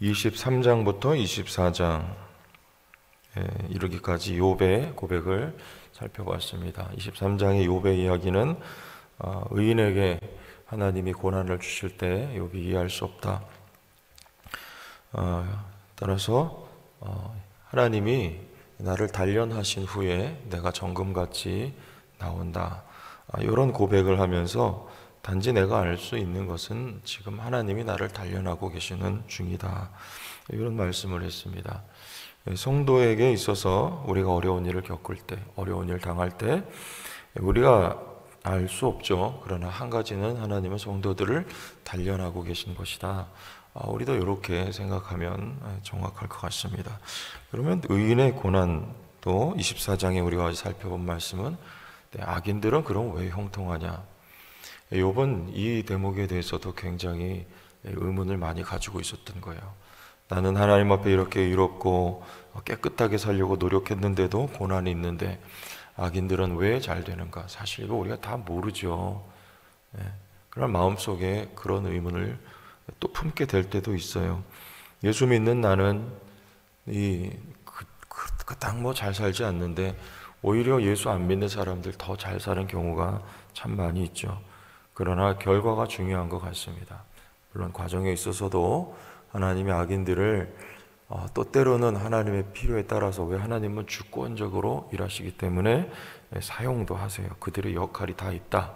23장부터 24장 이르기까지 욥의 고백을 살펴봤습니다. 23장의 욥의 이야기는 의인에게 하나님이 고난을 주실 때 욥이 이해할 수 없다. 따라서 하나님이 나를 단련하신 후에 내가 정금같이 나온다. 이런 고백을 하면서 단지 내가 알 수 있는 것은 지금 하나님이 나를 단련하고 계시는 중이다. 이런 말씀을 했습니다. 성도에게 있어서 우리가 어려운 일을 겪을 때, 어려운 일을 당할 때 우리가 알 수 없죠. 그러나 한 가지는 하나님은 성도들을 단련하고 계신 것이다. 우리도 이렇게 생각하면 정확할 것 같습니다. 그러면 의인의 고난도 24장에 우리가 살펴본 말씀은 악인들은 그럼 왜 형통하냐? 욥은 이 대목에 대해서도 굉장히 의문을 많이 가지고 있었던 거예요. 나는 하나님 앞에 이렇게 의롭고 깨끗하게 살려고 노력했는데도 고난이 있는데 악인들은 왜 잘 되는가? 사실 이거 우리가 다 모르죠. 그런 마음속에 그런 의문을 또 품게 될 때도 있어요. 예수 믿는 나는 그닥 뭐 잘 살지 않는데 오히려 예수 안 믿는 사람들 더 잘 사는 경우가 참 많이 있죠. 그러나 결과가 중요한 것 같습니다. 물론 과정에 있어서도 하나님이 악인들을 또 때로는 하나님의 필요에 따라서 왜 하나님은 주권적으로 일하시기 때문에 사용도 하세요. 그들의 역할이 다 있다.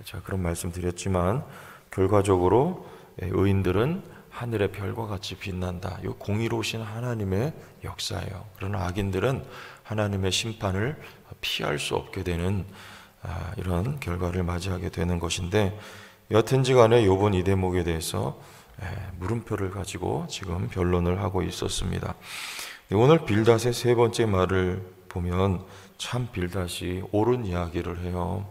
제가 그런 말씀 드렸지만 결과적으로 의인들은 하늘의 별과 같이 빛난다. 이 공의로우신 하나님의 역사예요. 그러나 악인들은 하나님의 심판을 피할 수 없게 되는 이런 결과를 맞이하게 되는 것인데, 여튼지 간에 욥은 이 대목에 대해서 물음표를 가지고 지금 변론을 하고 있었습니다. 오늘 빌닷의 세 번째 말을 보면 참 빌닷이 옳은 이야기를 해요.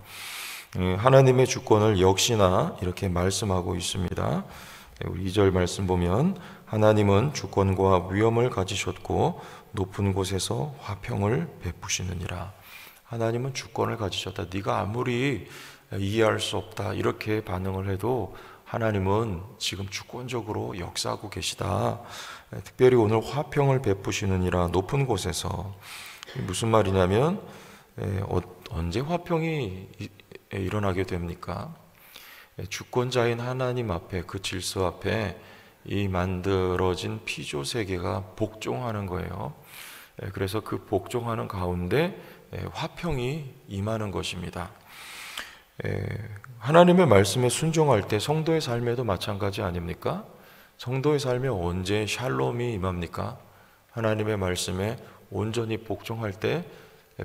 하나님의 주권을 역시나 이렇게 말씀하고 있습니다. 우리 2절 말씀 보면 하나님은 주권과 위엄을 가지셨고 높은 곳에서 화평을 베푸시느니라. 하나님은 주권을 가지셨다. 네가 아무리 이해할 수 없다 이렇게 반응을 해도 하나님은 지금 주권적으로 역사하고 계시다. 특별히 오늘 화평을 베푸시느니라. 높은 곳에서 무슨 말이냐면 언제 화평이 일어나게 됩니까? 주권자인 하나님 앞에, 그 질서 앞에 이 만들어진 피조 세계가 복종하는 거예요. 그래서 그 복종하는 가운데 화평이 임하는 것입니다. 하나님의 말씀에 순종할 때 성도의 삶에도 마찬가지 아닙니까? 성도의 삶에 언제 샬롬이 임합니까? 하나님의 말씀에 온전히 복종할 때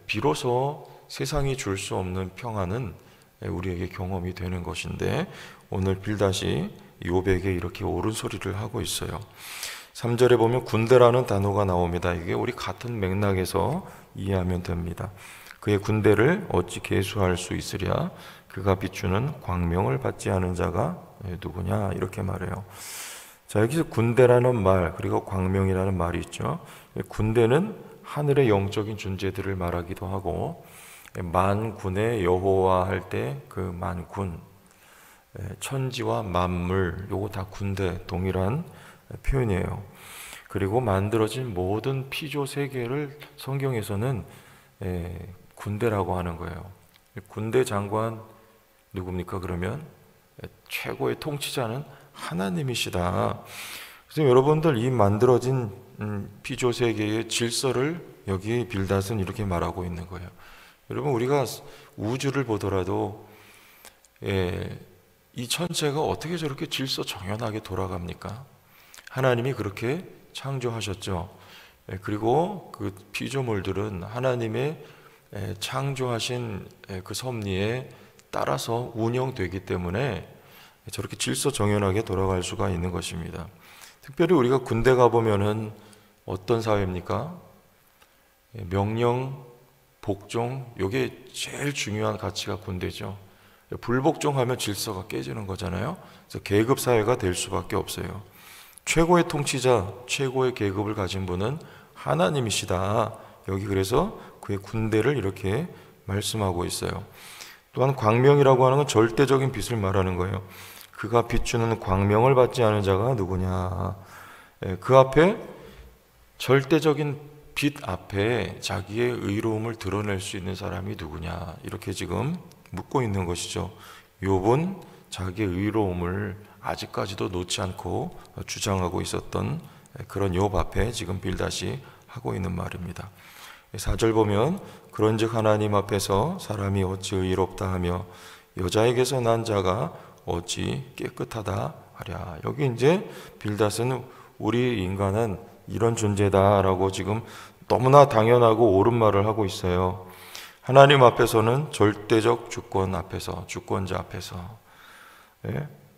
비로소 세상이 줄 수 없는 평안은 우리에게 경험이 되는 것인데, 오늘 빌닷이 욥에게 이렇게 옳은 소리를 하고 있어요. 3절에 보면 군대라는 단어가 나옵니다. 이게 우리 같은 맥락에서 이해하면 됩니다. 그의 군대를 어찌 계수할 수 있으랴? 그가 비추는 광명을 받지 않은 자가 누구냐? 이렇게 말해요. 자, 여기서 군대라는 말, 그리고 광명이라는 말이 있죠. 군대는 하늘의 영적인 존재들을 말하기도 하고, 만군의 여호와 할 때 그 만군, 천지와 만물, 요거 다 군대 동일한 표현이에요. 그리고 만들어진 모든 피조 세계를 성경에서는 군대라고 하는 거예요. 군대 장관 누굽니까? 그러면 최고의 통치자는 하나님이시다. 그래서 여러분들 이 만들어진 피조 세계의 질서를 여기 빌닷은 이렇게 말하고 있는 거예요. 여러분, 우리가 우주를 보더라도 이 천체가 어떻게 저렇게 질서 정연하게 돌아갑니까? 하나님이 그렇게 창조하셨죠. 그리고 그 피조물들은 하나님의 창조하신 그 섭리에 따라서 운영되기 때문에 저렇게 질서 정연하게 돌아갈 수가 있는 것입니다. 특별히 우리가 군대 가보면은 어떤 사회입니까? 명령, 복종, 이게 제일 중요한 가치가 군대죠. 불복종하면 질서가 깨지는 거잖아요. 그래서 계급 사회가 될 수밖에 없어요. 최고의 통치자, 최고의 계급을 가진 분은 하나님이시다. 여기 그래서 그의 군대를 이렇게 말씀하고 있어요. 또한 광명이라고 하는 건 절대적인 빛을 말하는 거예요. 그가 비추는 광명을 받지 않은 자가 누구냐? 그 앞에 절대적인 빛 앞에 자기의 의로움을 드러낼 수 있는 사람이 누구냐, 이렇게 지금 묻고 있는 것이죠. 욥은 자기의 의로움을 아직까지도 놓지 않고 주장하고 있었던 그런 욥 앞에 지금 빌닷이 하고 있는 말입니다. 4절 보면 그런즉 하나님 앞에서 사람이 어찌 의롭다 하며 여자에게서 난 자가 어찌 깨끗하다 하랴. 여기 이제 빌닷은 우리 인간은 이런 존재다라고 지금 너무나 당연하고 옳은 말을 하고 있어요. 하나님 앞에서는 절대적 주권 앞에서, 주권자 앞에서,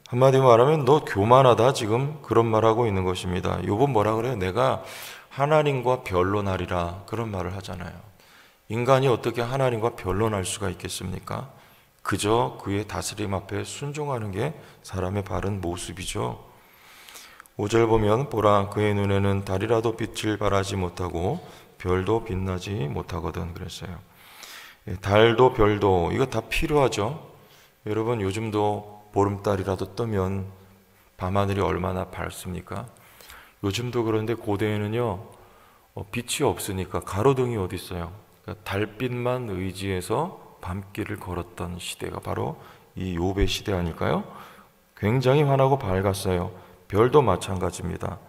한마디로 말하면 너 교만하다, 지금 그런 말하고 있는 것입니다. 욥은 뭐라 그래요? 내가 하나님과 변론하리라, 그런 말을 하잖아요. 인간이 어떻게 하나님과 변론할 수가 있겠습니까? 그저 그의 다스림 앞에 순종하는 게 사람의 바른 모습이죠. 5절 보면 보라 그의 눈에는 달이라도 빛을 발하지 못하고 별도 빛나지 못하거든 그랬어요. 달도 별도 이거 다 필요하죠. 여러분 요즘도 보름달이라도 뜨면 밤하늘이 얼마나 밝습니까? 요즘도 그런데 고대에는요 빛이 없으니까 가로등이 어디 있어요? 그러니까 달빛만 의지해서 밤길을 걸었던 시대가 바로 이 욥의 시대 아닐까요? 굉장히 환하고 밝았어요. 별도 마찬가지입니다.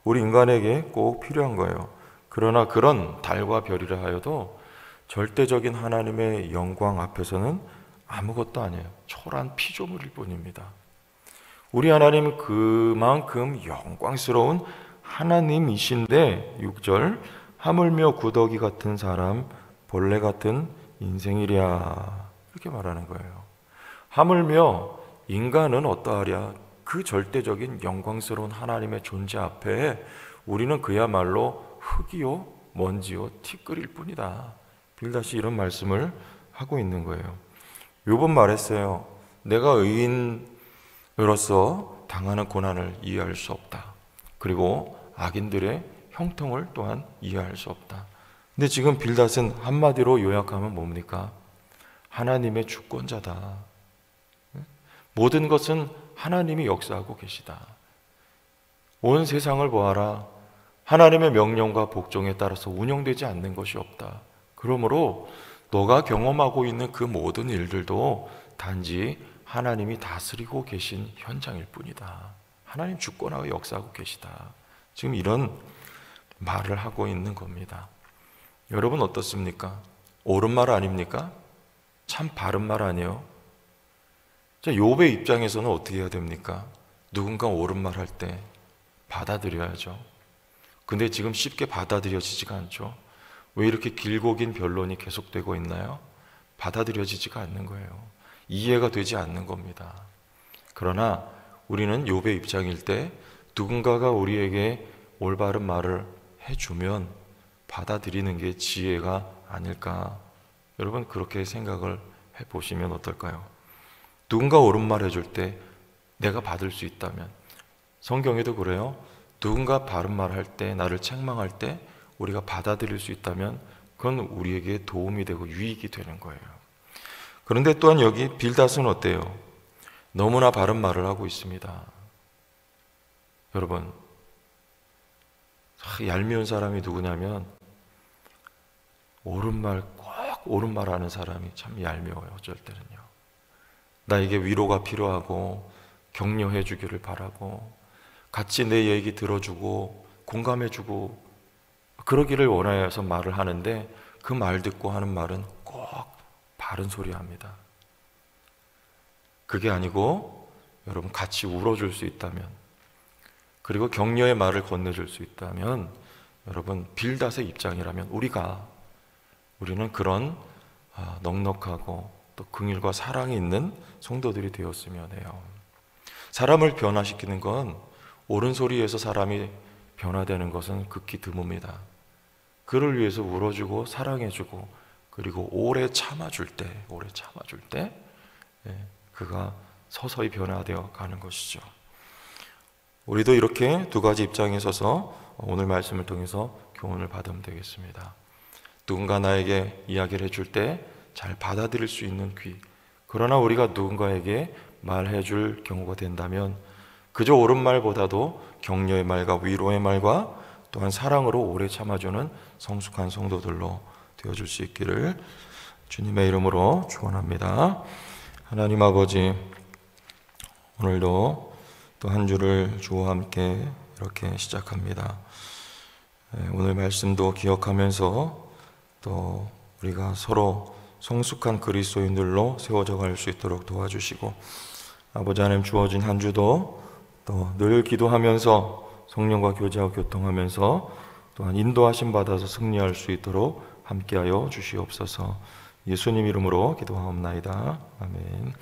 우리 인간에게 꼭 필요한 거예요. 그러나 그런 달과 별이라 하여도 절대적인 하나님의 영광 앞에서는 아무것도 아니에요. 초라한 피조물일 뿐입니다. 우리 하나님은 그만큼 영광스러운 하나님이신데 6절 하물며 구더기 같은 사람 벌레 같은 인생이랴 이렇게 말하는 거예요. 하물며 인간은 어떠하랴? 그 절대적인 영광스러운 하나님의 존재 앞에 우리는 그야말로 흙이요 먼지요 티끌일 뿐이다. 빌닷이 이런 말씀을 하고 있는 거예요. 욥은 말했어요. 내가 의인으로서 당하는 고난을 이해할 수 없다. 그리고 악인들의 형통을 또한 이해할 수 없다. 근데 지금 빌닷은 한마디로 요약하면 뭡니까? 하나님의 주권자다. 모든 것은 하나님이 역사하고 계시다. 온 세상을 보아라. 하나님의 명령과 복종에 따라서 운영되지 않는 것이 없다. 그러므로 너가 경험하고 있는 그 모든 일들도 단지 하나님이 다스리고 계신 현장일 뿐이다. 하나님 주권하고 역사하고 계시다. 지금 이런 말을 하고 있는 겁니다. 여러분 어떻습니까? 옳은 말 아닙니까? 참 바른 말 아니에요? 자, 욥의 입장에서는 어떻게 해야 됩니까? 누군가 옳은 말 할 때 받아들여야죠. 근데 지금 쉽게 받아들여지지가 않죠. 왜 이렇게 길고 긴 변론이 계속되고 있나요? 받아들여지지가 않는 거예요. 이해가 되지 않는 겁니다. 그러나 우리는 욥의 입장일 때 누군가가 우리에게 올바른 말을 해주면 받아들이는 게 지혜가 아닐까. 여러분 그렇게 생각을 해보시면 어떨까요? 누군가 옳은 말 해줄 때 내가 받을 수 있다면, 성경에도 그래요. 누군가 바른 말 할 때, 나를 책망할 때 우리가 받아들일 수 있다면 그건 우리에게 도움이 되고 유익이 되는 거예요. 그런데 또한 여기 빌닷은 어때요? 너무나 바른 말을 하고 있습니다. 여러분 얄미운 사람이 누구냐면 옳은 말, 꼭 옳은 말 하는 사람이 참 얄미워요. 어쩔 때는요. 나에게 위로가 필요하고 격려해 주기를 바라고 같이 내 얘기 들어주고 공감해 주고 그러기를 원하여서 말을 하는데 그 말 듣고 하는 말은 꼭 바른 소리 합니다. 그게 아니고 여러분 같이 울어줄 수 있다면, 그리고 격려의 말을 건네줄 수 있다면, 여러분 빌닷의 입장이라면 우리는 그런 넉넉하고 또 긍휼과 사랑이 있는 성도들이 되었으면 해요. 사람을 변화시키는 건, 옳은 소리에서 사람이 변화되는 것은 극히 드뭅니다. 그를 위해서 울어주고 사랑해주고 그리고 오래 참아줄 때 그가 서서히 변화되어 가는 것이죠. 우리도 이렇게 두 가지 입장에 서서 오늘 말씀을 통해서 교훈을 받으면 되겠습니다. 누군가 나에게 이야기를 해줄 때 잘 받아들일 수 있는 귀, 그러나 우리가 누군가에게 말해줄 경우가 된다면 그저 옳은 말보다도 격려의 말과 위로의 말과 또한 사랑으로 오래 참아주는 성숙한 성도들로 되어줄 수 있기를 주님의 이름으로 축원합니다. 하나님 아버지, 오늘도 또 한 주를 주와 함께 이렇게 시작합니다. 오늘 말씀도 기억하면서 또 우리가 서로 성숙한 그리스도인들로 세워져 갈 수 있도록 도와주시고, 아버지 하나님 주어진 한 주도 또 늘 기도하면서 성령과 교제하고 교통하면서 또한 인도하심 받아서 승리할 수 있도록 함께하여 주시옵소서. 예수님 이름으로 기도하옵나이다. 아멘.